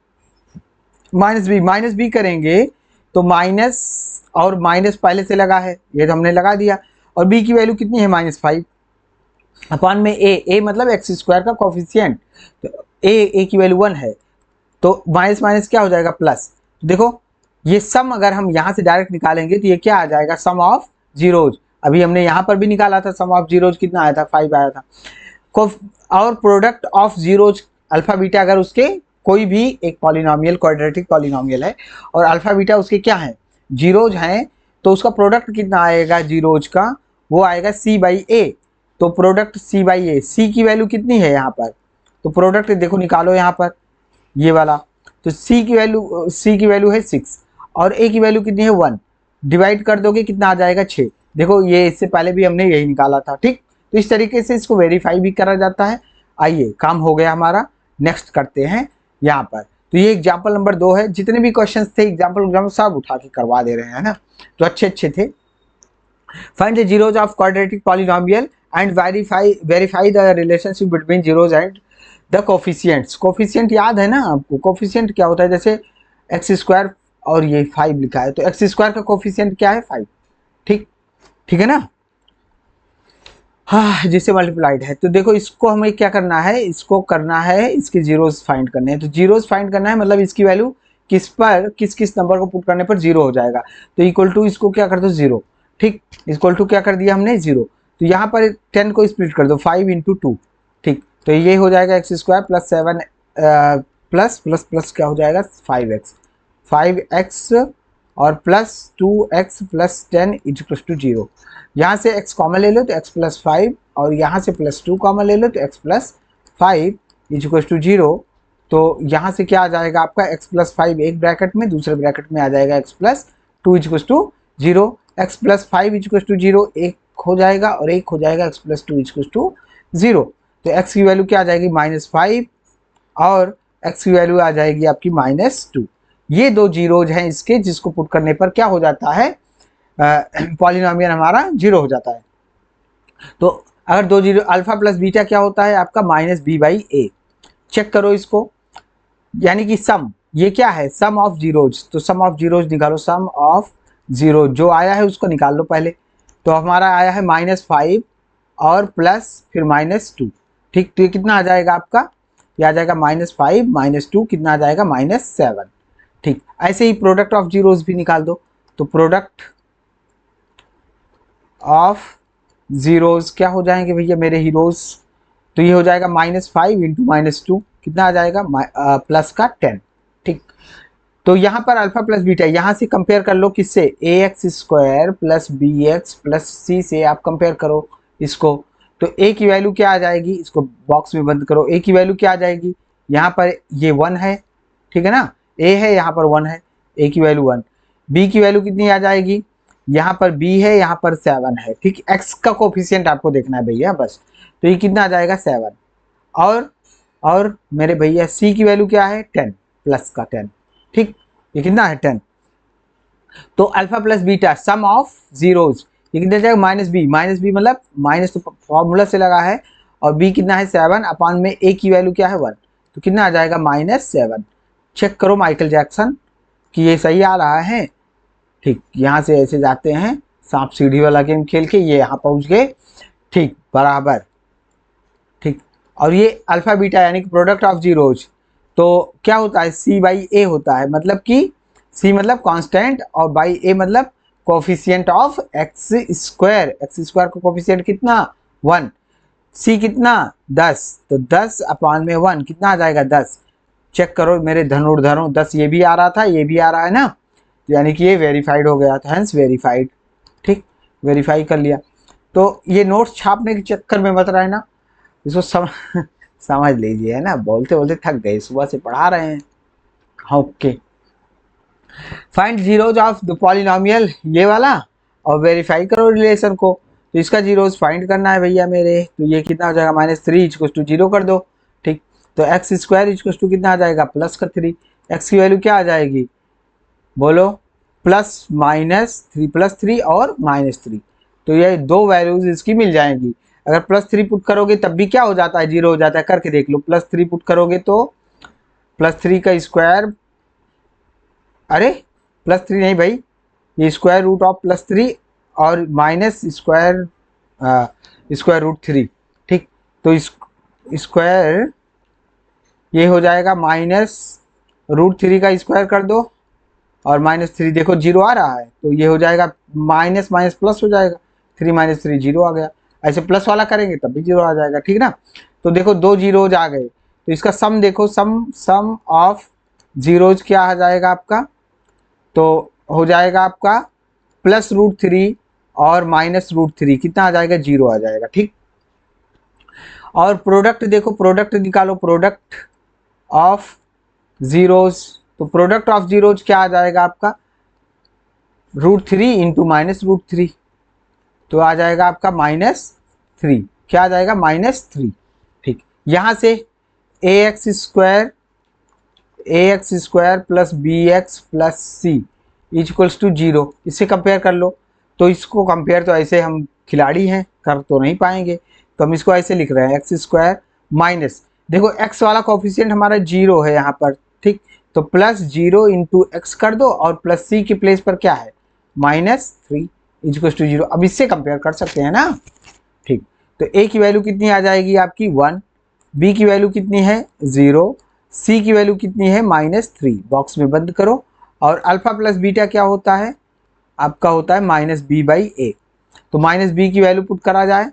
माइनस बी करेंगे, तो माइनस और माइनस पहले से लगा है, ये तो हमने लगा दिया, और b की वैल्यू कितनी है, -5 अपॉन में a मतलब x² का कोफिशियंट, तो a की वैल्यू 1 है, तो माइनस माइनस क्या हो जाएगा, प्लस। तो देखो ये सम अगर हम यहाँ से डायरेक्ट निकालेंगे तो ये क्या आ जाएगा, सम ऑफ जीरोज। अभी हमने यहाँ पर भी निकाला था, सम ऑफ जीरोज कितना आया था, 5 आया था। और product of zeros alpha beta, अगर उसके कोई भी एक पॉलिनोमियल क्वाड्रेटिक पॉलिनोमियल है और अल्फा बीटा उसके क्या है, जीरोज हैं, तो उसका प्रोडक्ट कितना आएगा जीरोज का, वो आएगा c/a। तो प्रोडक्ट c/a, c की वैल्यू कितनी है यहाँ पर, तो प्रोडक्ट देखो निकालो यहाँ पर ये वाला, तो c की वैल्यू है 6 और a की वैल्यू कितनी है 1, डिवाइड कर दोगे कितना आ जाएगा, 6। देखो ये इससे पहले भी हमने यही निकाला था। ठीक, तो इस तरीके से इसको वेरीफाई भी करा जाता है। आइए, काम हो गया हमारा, नेक्स्ट करते हैं यहाँ पर। तो ये एग्जाम्पल नंबर 2 है। जितने भी क्वेश्चंस थे एग्जाम्पल सब उठा के करवा दे रहे हैं ना, तो अच्छे थे। Find the zeros of quadratic polynomial and verify the relationship between zeros and the coefficients. Coefficient याद है ना आपको, कोफिशियंट क्या होता है, जैसे x² और ये 5 लिखा है, तो x² का कोफिशियंट क्या है, 5। ठीक है ना, हाँ, जिससे मल्टीप्लाइड है। तो देखो इसको हमें क्या करना है, इसको करना है, इसके जीरोस फाइंड करने हैं। तो जीरोस फाइंड करना है मतलब इसकी वैल्यू किस नंबर को पुट करने पर 0 हो जाएगा, तो इक्वल टू इसको क्या कर दो, 0। ठीक, इक्वल टू क्या कर दिया हमने, 0। तो यहाँ पर 10 को स्प्लिट कर दो, 5 × 2। ठीक, तो ये हो जाएगा x² plus 7 plus plus plus क्या हो जाएगा, 5x और plus 2x plus 10 equal to 0। यहाँ से x कॉमन ले लो तो x प्लस 5, और यहाँ से प्लस 2 कॉमन ले लो तो x प्लस 5 इक्वल टू 0। तो यहाँ से क्या आ जाएगा आपका, x प्लस 5 एक ब्रैकेट में, दूसरे ब्रैकेट में आ जाएगा x plus 2 equal to 0। x plus 5 equal to 0 एक हो जाएगा, और एक हो जाएगा x प्लस 2 इक्वल टू 0। तो x की वैल्यू क्या आ जाएगी, -5, और x की वैल्यू आ जाएगी आपकी -2। ये दो जीरोज हैं इसके, जिसको पुट करने पर क्या हो जाता है, पॉलिनोमियल हमारा 0 हो जाता है। तो अगर दो जीरो, अल्फा प्लस बीटा क्या होता है आपका, -b/a। चेक करो इसको, यानी कि सम, ये क्या है, सम ऑफ जीरोज। तो सम ऑफ जीरोज निकालो, सम ऑफ जीरो जो आया है उसको निकाल लो पहले। तो हमारा आया है -5 और प्लस फिर -2। ठीक, तो ये कितना आ जाएगा आपका, ये आ जाएगा -5 -2 कितना आ जाएगा, -7। ठीक, ऐसे ही प्रोडक्ट ऑफ जीरोज भी निकाल दो। तो प्रोडक्ट ऑफ जीरोज क्या हो जाएंगे भैया मेरे हीरोज, तो ये हो जाएगा -5 × -2 कितना आ जाएगा, प्लस का 10। ठीक, तो यहाँ पर अल्फा प्लस बीटा, यहाँ से कंपेयर कर लो किससे, ax² plus bx plus c से आप कंपेयर करो इसको। तो a की वैल्यू क्या आ जाएगी, इसको बॉक्स में बंद करो, a की वैल्यू क्या आ जाएगी, यहाँ पर ये 1 है, ठीक है ना, a है यहाँ पर 1 है, a की वैल्यू 1। b की वैल्यू कितनी आ जाएगी, यहाँ पर b है, यहाँ पर 7 है। ठीक, x का कोफिशिएंट आपको देखना है भैया बस। तो ये कितना आ जाएगा, 7। और मेरे भैया c की वैल्यू क्या है, 10 प्लस का 10। ठीक, ये कितना है, 10। तो alpha plus beta some of zeros, ये कितना जाएगा, -b मतलब माइनस तो फॉर्मूला से लगा है, और b कितना है, 7 अपॉन में a की वैल्यू क्या है, 1। तो कितना आ जाएगा, -7। चेक करो माइकल जैक्सन कि ये सही आ रहा है। ठीक, यहाँ से ऐसे जाते हैं, सांप सीढ़ी वाला गेम खेल के ये यहाँ पहुँच गए। ठीक, बराबर और ये अल्फा बीटा यानी कि प्रोडक्ट ऑफ जीरोज, तो क्या होता है सी बाई ए होता है, मतलब कि सी मतलब कांस्टेंट और बाई ए मतलब coefficient of x square. X square का कोफिशिएंट कितना 1, सी कितना 10, तो 10 अपान में 1 कितना आ जाएगा 10। चेक करो मेरे धनुर्धरों 10 ये भी आ रहा था ये भी आ रहा है ना, यानी कि ये वेरीफाइड हो गया था, हेंस वेरीफाइड। ठीक, वेरीफाई कर लिया। तो ये नोट्स छापने के चक्कर में मत रहना, इसको समझ लीजिए, है ना, बोलते बोलते थक गए, सुबह से पढ़ा रहे हैं। Okay, find zeros of the polynomial ये वाला, और वेरीफाई करो रिलेशन को। तो इसका जीरोज फाइंड करना है भैया मेरे, तो ये कितना हो जाएगा -3 इक्वल टू 0 कर दो। ठीक, तो एक्स स्क्वायर इक्वल टू कितना आ जाएगा प्लस का 3, एक्स की वैल्यू क्या आ जाएगी बोलो, प्लस -3 +3 और -3, तो ये दो वैल्यूज इसकी मिल जाएंगी। अगर +3 पुट करोगे तब भी क्या हो जाता है 0 हो जाता है, करके देख लो। +3 पुट करोगे तो +3 का स्क्वायर, अरे +3 नहीं भाई, ये स्क्वायर रूट ऑफ +3 और माइनस स्क्वायर रूट 3। ठीक, तो स्क्वायर ये हो जाएगा -√3 का स्क्वायर कर दो और -3, देखो 0 आ रहा है तो ये हो जाएगा माइनस माइनस प्लस हो जाएगा, 3 - 3 0 आ गया। ऐसे प्लस वाला करेंगे तब भी 0 आ जाएगा। ठीक ना, तो देखो दो जीरोज आ गए, तो इसका सम देखो, सम ऑफ जीरोज क्या आ जाएगा आपका, तो हो जाएगा आपका +√3 और -√3 कितना आ जाएगा 0 आ जाएगा। ठीक, और प्रोडक्ट देखो, प्रोडक्ट निकालो, प्रोडक्ट ऑफ जीरोज, तो प्रोडक्ट ऑफ जीरोज क्या आ जाएगा आपका √3 इंटू -√3, तो आ जाएगा आपका -3, क्या आ जाएगा -3। ठीक, यहां से ax square plus bx plus c equals to 0, इससे कंपेयर कर लो। तो इसको कंपेयर तो ऐसे हम खिलाड़ी हैं, कर तो नहीं पाएंगे, तो हम इसको ऐसे लिख रहे हैं एक्स स्क्वायर माइनस, देखो x वाला कोफिशिएंट हमारा 0 है यहाँ पर। ठीक, तो +0 इंटू एक्स कर दो और प्लस सी के प्लेस पर क्या है -3 इक्वल्स टू 0, अब इससे कंपेयर कर सकते हैं ना। ठीक, तो a की वैल्यू कितनी आ जाएगी आपकी 1, b की वैल्यू कितनी है 0, c की वैल्यू कितनी है -3, बॉक्स में बंद करो। और अल्फा प्लस बीटा क्या होता है आपका, होता है -b/a, तो -b की वैल्यू पुट करा जाए।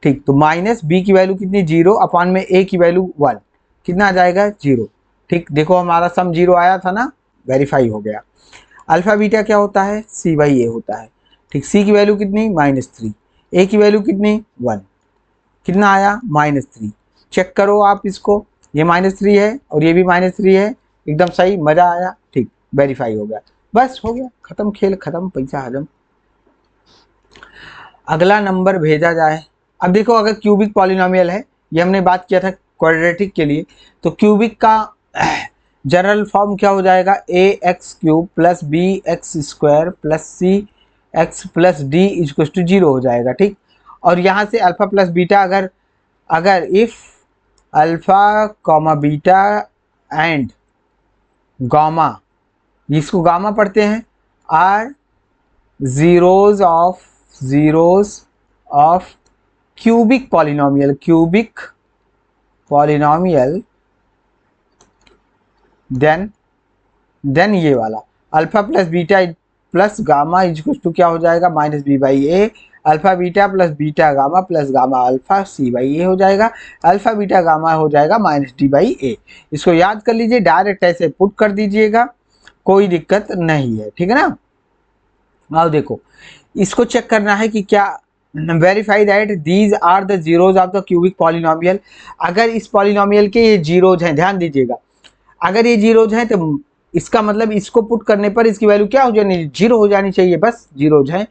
ठीक, तो -b की वैल्यू कितनी 0 अपान में a की वैल्यू 1, कितना आ जाएगा 0। ठीक, देखो हमारा सम 0 आया था ना, वेरीफाई हो गया। अल्फा बीटा क्या होता है c/a होता है। ठीक, c की वैल्यू कितनी -3, a की वैल्यू कितनी 1, कितना आया -3। चेक करो आप इसको, ये -3 है और ये भी -3 है, एकदम सही, मजा आया। ठीक, वेरीफाई हो गया, बस हो गया, खत्म, खेल खत्म, पैसा हजम। अगला नंबर भेजा जाए। अब देखो अगर क्यूबिक पॉलिनोमियल है, ये हमने बात किया था क्वाड्रेटिक के लिए, तो क्यूबिक का जनरल फॉर्म क्या हो जाएगा ax³ plus bx² plus cx plus d equal to 0 हो जाएगा। ठीक, और यहाँ से अल्फा प्लस बीटा, अगर if alpha comma beta and gamma, जिसको गामा पढ़ते हैं, are zeros of cubic polynomial, then ये वाला alpha plus beta plus gamma equal to क्या हो जाएगा -b/a, alpha beta plus beta gamma plus gamma alpha c/a हो जाएगा, अल्फा बीटा गामा हो जाएगा -d/a। इसको याद कर लीजिए, डायरेक्ट ऐसे पुट कर दीजिएगा, कोई दिक्कत नहीं है। ठीक है ना। आओ देखो, इसको चेक करना है कि क्या verify that these are the zeros of the cubic polynomial. अगर इस पॉलिनोमियल के ये जीरोज हैं, ध्यान दीजिएगा, अगर ये जीरोज हैं तो इसका मतलब इसको पुट करने पर इसकी वैल्यू क्या हो जानी, 0 हो जानी चाहिए, बस जीरोज हैं।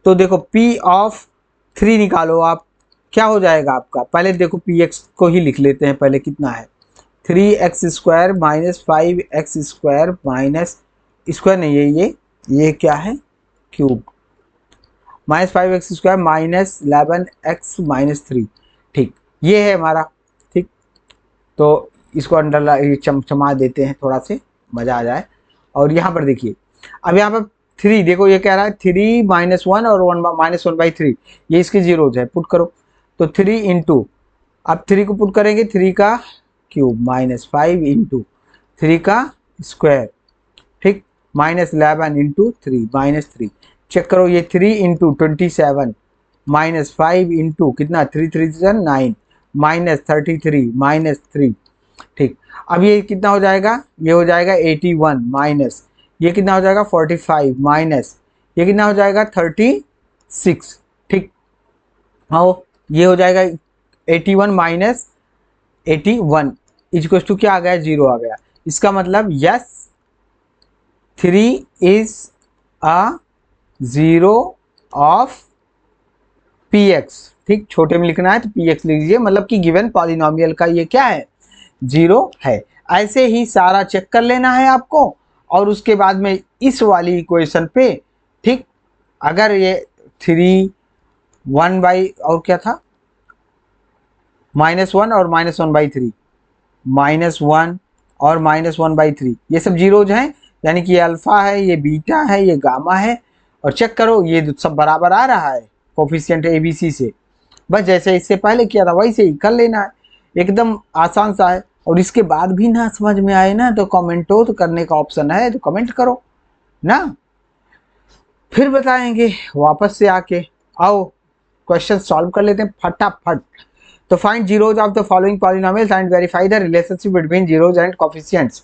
तो देखो P(3) निकालो आप, क्या हो जाएगा आपका, पहले देखो Px को ही लिख लेते हैं पहले, कितना है 3x² - 5x² माइनस स्क्वायर नहीं है, ये क्या है क्यूब, -5x² माइनस 11x - 3। ठीक, ये है हमारा। ठीक, तो इसको अंडर चमचमा देते हैं थोड़ा से, मज़ा आ जाए। और यहाँ पर देखिए, अब यहाँ पर 3 देखो, ये कह रहा है 3 - 1 और 1 -1/3, ये इसके जीरोज है, पुट करो। तो 3 इंटू अब 3 को पुट करेंगे, 3 का क्यूब माइनस 5 इंटू 3 का स्क्वायर, ठीक, माइनस 11 इंटू 3 माइनस 3। चेक करो ये 3 इंटू 27 माइनस 5 इंटू कितना 3 3 9 माइनस 33 माइनस 3, ठीक। अब ये कितना हो जाएगा, ये हो जाएगा 81 माइनस ये कितना हो जाएगा 45 माइनस ये कितना हो जाएगा 36, ठीक। आओ ये हो जाएगा 81 माइनस 81 इक्वल टू क्या आ गया, 0 आ गया। इसका मतलब yes 3 is a 0 of P x, ठीक। छोटे में लिखना है तो पी एक्स लिख लीजिए, मतलब कि गिवन पॉलिनोमियल का ये क्या है, 0 है। ऐसे ही सारा चेक कर लेना है आपको, और उसके बाद में इस वाली इक्वेशन पे, ठीक, अगर ये 3 1 बाई और क्या था -1 और -1/3 -1 और -1/3 ये सब जीरोज हैं, यानी कि ये अल्फा है, ये बीटा है, ये गामा है। और चेक करो ये सब बराबर आ रहा है कोफिशिएंट ABC से। बस जैसे इससे पहले किया था वैसे ही कर लेना है, एकदम आसान सा है। और इसके बाद भी ना समझ में आए ना तो कमेंटो तो करने का ऑप्शन है, तो कमेंट करो ना, फिर बताएंगे वापस से आके। आओ क्वेश्चन सॉल्व कर लेते हैं फटाफट। तो find zeros of the following polynomials and verify the relationship between zeros and coefficients.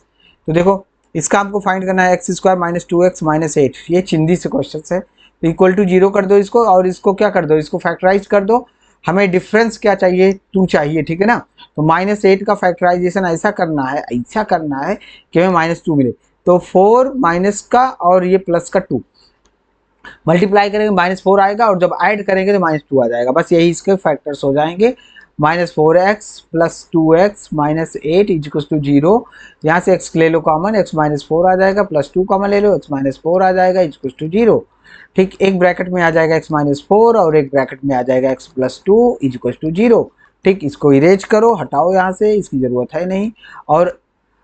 तो देखो इसका हमको फाइंड करना है x square minus 2x minus 8, ये चिंदी से क्वेश्चन है। तो इक्वल टू 0 कर दो इसको, और इसको क्या कर दो, इसको फैक्टराइज कर दो। हमें डिफरेंस क्या चाहिए, 2 चाहिए, ठीक है ना। तो -8 का फैक्टराइजेशन ऐसा करना है कि हमें -2 मिले। तो 4 माइनस का और ये प्लस का 2 मल्टीप्लाई करेंगे -4 आएगा, और जब ऐड करेंगे तो -2 आ जाएगा। बस यही इसके फैक्टर्स हो जाएंगे। -4x plus 2x minus 8 equal to 0। यहाँ से x ले लो कॉमन, x -4 आ जाएगा, प्लस 2 कॉमन ले लो, x -4 आ जाएगा इक्वल टू 0, ठीक। एक ब्रैकेट में आ जाएगा x -4 और एक ब्रैकेट में आ जाएगा x प्लस 2 इक्वल टू 0, ठीक। इसको इरेज करो, हटाओ यहाँ से, इसकी ज़रूरत है नहीं। और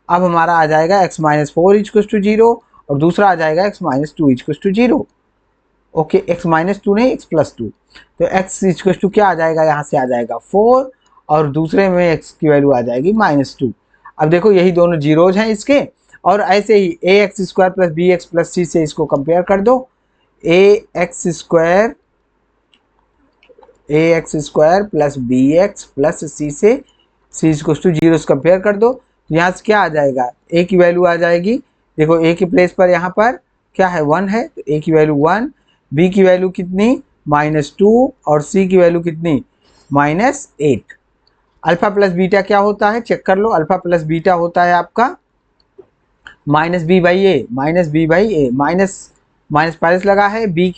अब हमारा आ जाएगा x -4 इक्वल टू 0 और दूसरा आ जाएगा x -2 equal to 0। Okay, x -2 नहीं, x प्लस 2। तो x इक्वल टू क्या आ जाएगा, यहाँ से आ जाएगा 4 और दूसरे में x की वैल्यू आ जाएगी -2। अब देखो यही दोनों जीरोज हैं इसके। और ऐसे ही ax square plus bx plus c से इसको कंपेयर कर दो। ax square plus bx plus c से c इक्वल टू 0 से कंपेयर कर दो। तो यहाँ से क्या आ जाएगा, a की वैल्यू आ जाएगी, देखो a की प्लेस पर यहाँ पर क्या है 1 है, तो a की वैल्यू 1, b की वैल्यू कितनी -2 और c की वैल्यू कितनी -8। अल्फा प्लस बीटा क्या होता है, चेक कर लो। अल्फा प्लस बीटा होता है आपका -b/a माइनस पहले से लगा है, b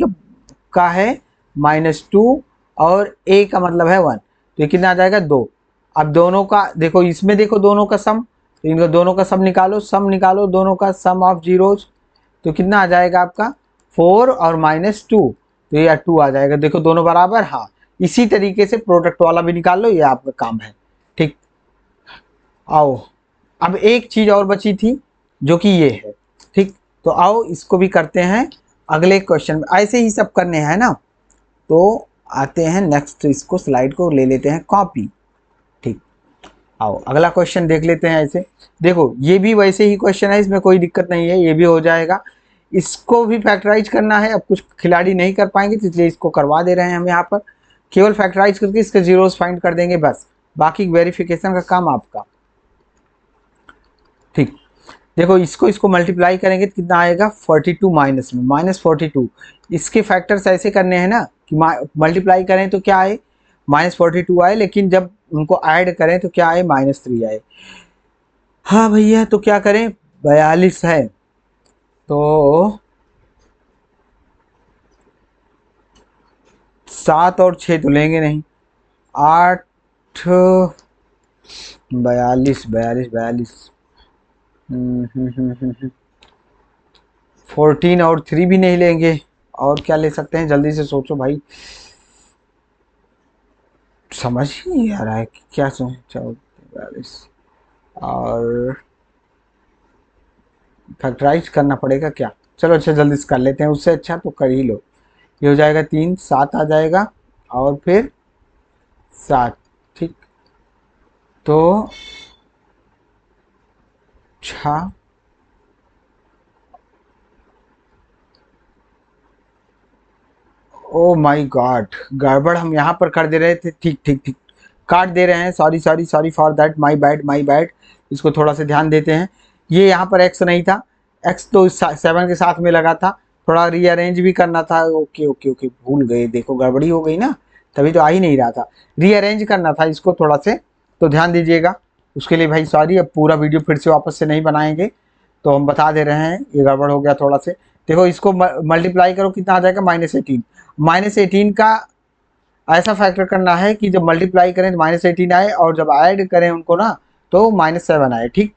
का है -2 और a का मतलब है 1, तो ये कितना आ जाएगा 2। अब दोनों का देखो, इसमें देखो दोनों का सम, तो इनको दोनों का सम निकालो दोनों का सम ऑफ जीरोज, तो कितना आ जाएगा आपका 4 और -2, तो ये 2 आ जाएगा। देखो दोनों बराबर, हाँ। इसी तरीके से प्रोडक्ट वाला भी निकाल लो, ये आपका काम है, ठीक। आओ अब एक चीज और बची थी जो कि ये है, ठीक। तो आओ इसको भी करते हैं अगले क्वेश्चन में, ऐसे ही सब करने हैं ना। तो आते हैं नेक्स्ट, इसको स्लाइड को ले लेते हैं कॉपी, ठीक। आओ अगला क्वेश्चन देख लेते हैं। ऐसे देखो ये भी वैसे ही क्वेश्चन है, इसमें कोई दिक्कत नहीं है, ये भी हो जाएगा। इसको भी फैक्टराइज करना है, अब कुछ खिलाड़ी नहीं कर पाएंगे तो इसलिए इसको करवा दे रहे हैं हम यहाँ पर। केवल फैक्टराइज करके इसके जीरोस फाइंड कर देंगे बस, बाकी वेरिफिकेशन का काम आपका, ठीक। देखो इसको मल्टीप्लाई करेंगे तो कितना आएगा 42 माइनस में -42। इसके फैक्टर्स ऐसे करने हैं ना कि मल्टीप्लाई करें तो क्या आए -42 आए, लेकिन जब उनको ऐड करें तो क्या आए -3 आए। हाँ भैया, तो क्या करें, 42 है तो 7 और 6 तो लेंगे नहीं, 8 42 42 42 14 और 3 भी नहीं लेंगे, और क्या ले सकते हैं, जल्दी से सोचो भाई, समझ ही नहीं आ रहा है कि क्या सोचो। 42 और फैक्टराइज करना पड़ेगा क्या, चलो अच्छा जल्दी से कर लेते हैं, उससे अच्छा तो कर ही लो। ये हो जाएगा 3 7 आ जाएगा और फिर 7, ठीक। तो अच्छा, ओ माय गॉड, गड़बड़ हम यहाँ पर कर दे रहे थे। ठीक ठीक ठीक, काट दे रहे हैं। Sorry sorry sorry for that, my bad my bad. इसको थोड़ा सा ध्यान देते हैं। ये यहाँ पर एक्स नहीं था, एक्स तो 7 के साथ में लगा था, थोड़ा रीअरेंज भी करना था। ओके ओके ओके, भूल गए, देखो गड़बड़ी हो गई ना, तभी तो आ ही नहीं रहा था। रीअरेंज करना था इसको थोड़ा से, तो ध्यान दीजिएगा। उसके लिए भाई सॉरी, अब पूरा वीडियो फिर से वापस से नहीं बनाएंगे, तो हम बता दे रहे हैं ये गड़बड़ हो गया थोड़ा से। देखो इसको मल्टीप्लाई करो, कितना आ जाएगा, -18। -18 का ऐसा फैक्टर करना है कि जब मल्टीप्लाई करें तो -18 आए, और जब ऐड करें उनको ना तो -7 आए। ठीक,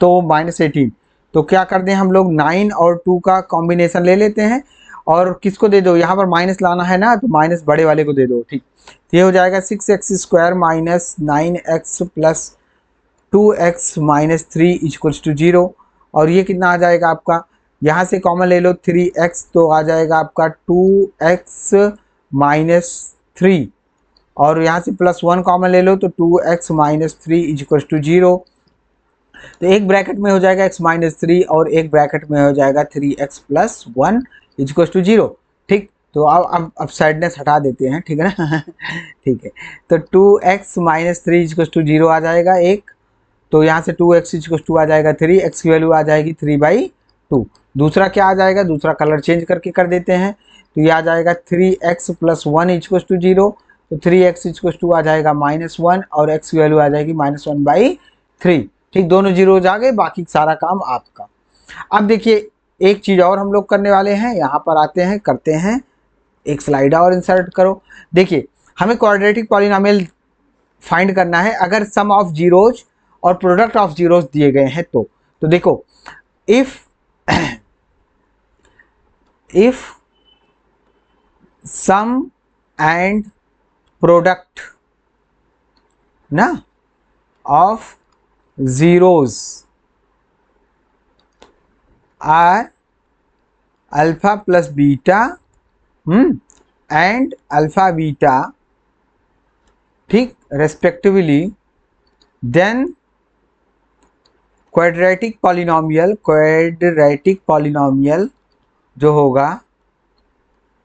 तो -18, तो क्या कर दें हम लोग, 9 और 2 का कॉम्बिनेशन ले लेते हैं, और किसको दे दो, यहाँ पर माइनस लाना है ना, तो माइनस बड़े वाले को दे दो। ठीक, ये हो जाएगा 6x² minus 9x plus 2x minus 3 equals to 0। और ये कितना आ जाएगा आपका, यहाँ से कॉमन ले लो 3x, तो आ जाएगा आपका 2x माइनस 3, और यहाँ से +1 कॉमन ले लो तो 2x माइनस 3 इक्वल्स टू 0। तो एक ब्रैकेट में हो जाएगा x माइनस 3, और एक ब्रैकेट में हो जाएगा 3x प्लस 1 इक्वल्स टू 0। ठीक, तो अब साइडनेस हटा देते हैं, ठीक है ना ठीक है, तो 2x माइनस 3 इक्वल्स टू 0 आ जाएगा एक, तो यहाँ से 2x इक्वल्स टू आ जाएगा 3, x की वैल्यू आ जाएगी 3/2। दूसरा क्या आ जाएगा, दूसरा कलर चेंज करके कर देते हैं, तो ये आ जाएगा 3x प्लस 1 इक्वल्स टू 0, तो 3x इक्वल्स टू आ जाएगा -1, और x की वैल्यू आ जाएगी -1/3। ठीक, दोनों जीरोज आ गए, बाकी सारा काम आपका। अब देखिए एक चीज़ और हम लोग करने वाले हैं, यहाँ पर आते हैं, करते हैं, एक स्लाइड और इंसर्ट करो। देखिए हमें क्वाड्रेटिक पॉलिनोमियल फाइंड करना है अगर सम ऑफ जीरोज और प्रोडक्ट ऑफ जीरोज दिए गए हैं तो देखो, if if sum and product ना of zeros are alpha plus beta and alpha beta, ठीक, respectively, then quadratic polynomial जो होगा,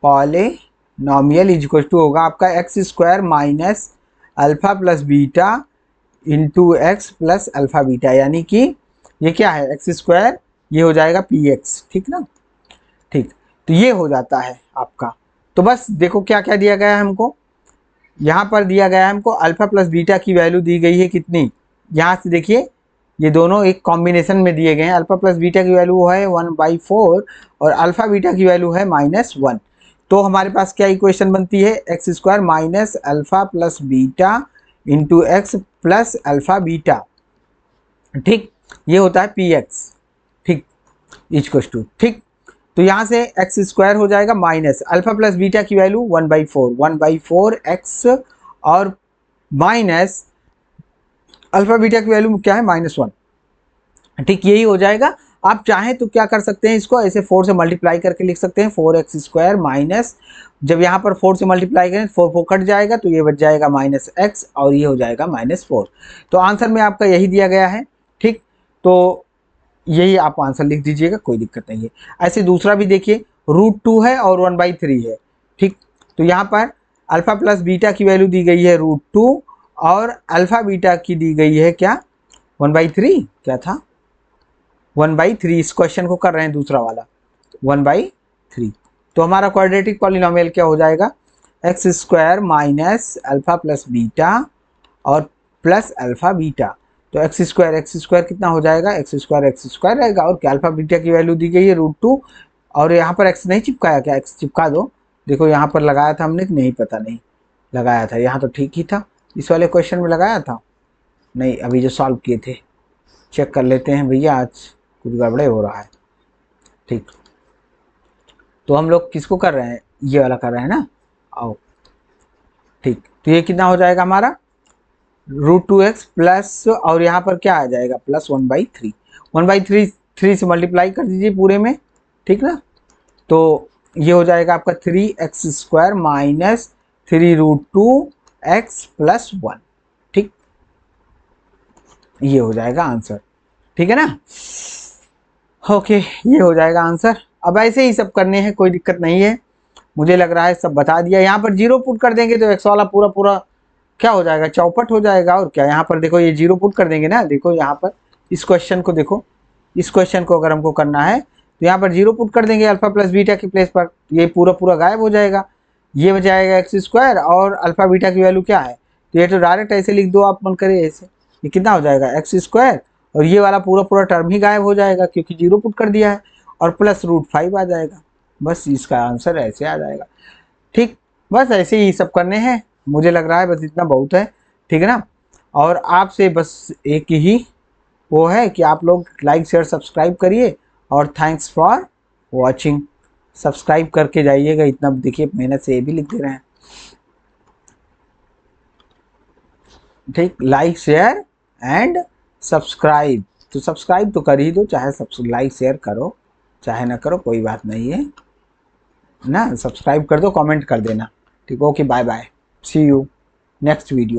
पॉलिनोमियल इक्वल टू होगा आपका x² minus alpha plus beta into x plus alpha beta, यानी कि ये क्या है, x², ये हो जाएगा px। ठीक ना, ठीक, तो ये हो जाता है आपका। तो बस देखो क्या क्या दिया गया है हमको, यहाँ पर दिया गया है हमको अल्फा प्लस बीटा की वैल्यू दी गई है कितनी, यहाँ से देखिए ये दोनों एक कॉम्बिनेशन में दिए गए हैं। अल्फा प्लस बीटा की वैल्यू है 1/4, और अल्फा बीटा की वैल्यू है -1। तो हमारे पास क्या इक्वेशन बनती है, x² minus alpha plus beta into x plus alpha beta. ठीक, ये होता है px। ठीक, इक्वल्स टू, ठीक, तो यहाँ से x² हो जाएगा माइनस अल्फा प्लस बीटा की वैल्यू 1/4 x, और माइनस अल्फा बीटा की वैल्यू क्या है, -1। ठीक, यही हो जाएगा। आप चाहें तो क्या कर सकते हैं, इसको ऐसे 4 से मल्टीप्लाई करके लिख सकते हैं, 4x² माइनस, जब यहाँ पर 4 से मल्टीप्लाई करें 4 कट जाएगा, तो ये बच जाएगा -x, और ये हो जाएगा -4। तो आंसर में आपका यही दिया गया है। ठीक, तो यही आप आंसर लिख दीजिएगा, कोई दिक्कत नहीं है। ऐसे दूसरा भी देखिए, √2 है और 1/3 है। ठीक, तो यहाँ पर अल्फा प्लस बीटा की वैल्यू दी गई है √2, और अल्फा बीटा की दी गई है क्या, 1/3, क्या था, 1/3। इस क्वेश्चन को कर रहे हैं दूसरा वाला, 1/3। तो हमारा क्वाड्रेटिक पॉलिनोमियल क्या हो जाएगा, x² minus alpha plus beta और प्लस अल्फा बीटा। तो x² कितना हो जाएगा, x² रहेगा, और क्या अल्फा बीटा की वैल्यू दी गई है √2, और यहाँ पर x नहीं चिपकाया क्या, x चिपका दो। देखो यहाँ पर लगाया था हमने कि नहीं, पता नहीं, लगाया था, यहाँ तो ठीक ही था, इस वाले क्वेश्चन में लगाया था नहीं, अभी जो सॉल्व किए थे। चेक कर लेते हैं भैया, आज कुछ गड़बड़े हो रहा है। ठीक, तो हम लोग किसको कर रहे हैं, ये वाला कर रहे हैं ना, आओ। ठीक, तो ये कितना हो जाएगा हमारा, √2x प्लस, और यहाँ पर क्या आ जाएगा, प्लस 1/3। 1/3 3 से मल्टीप्लाई कर दीजिए पूरे में, ठीक ना, तो ये हो जाएगा आपका 3x² माइनस 3 √2x प्लस 1। ठीक, ये हो जाएगा आंसर, ठीक है ना। ओके, ये हो जाएगा आंसर। अब ऐसे ही सब करने हैं, कोई दिक्कत नहीं है, मुझे लग रहा है सब बता दिया। यहाँ पर जीरो पुट कर देंगे तो एक्स वाला पूरा पूरा क्या हो जाएगा, चौपट हो जाएगा। और क्या, यहाँ पर देखो ये जीरो पुट कर देंगे ना, देखो यहाँ पर इस क्वेश्चन को देखो, इस क्वेश्चन को अगर हमको करना है तो यहाँ पर जीरो पुट कर देंगे अल्फा प्लस बीटा की प्लेस पर, ये पूरा पूरा गायब हो जाएगा। ये बच जाएगा एक्स स्क्वायर और अल्फा बीटा की वैल्यू क्या है, तो ये तो डायरेक्ट ऐसे लिख दो आप, मन करे ऐसे, ये कितना हो जाएगा एक्स स्क्वायर, और ये वाला पूरा पूरा टर्म ही गायब हो जाएगा क्योंकि जीरो पुट कर दिया है, और प्लस √5 आ जाएगा। बस इसका आंसर ऐसे आ जाएगा, ठीक। बस ऐसे ही सब करने हैं, मुझे लग रहा है बस इतना बहुत है, ठीक है ना। और आपसे बस एक ही वो है कि आप लोग लाइक शेयर सब्सक्राइब करिए, और थैंक्स फॉर वॉचिंग। सब्सक्राइब करके जाइएगा, इतना देखिए मेहनत से ये भी लिख दे रहे हैं, ठीक। लाइक शेयर एंड सब्सक्राइब, तो सब्सक्राइब तो कर ही दो, चाहे लाइक शेयर करो चाहे ना करो, कोई बात नहीं है ना। सब्सक्राइब कर दो, कमेंट कर देना, ठीक। Okay, bye bye, see you next video.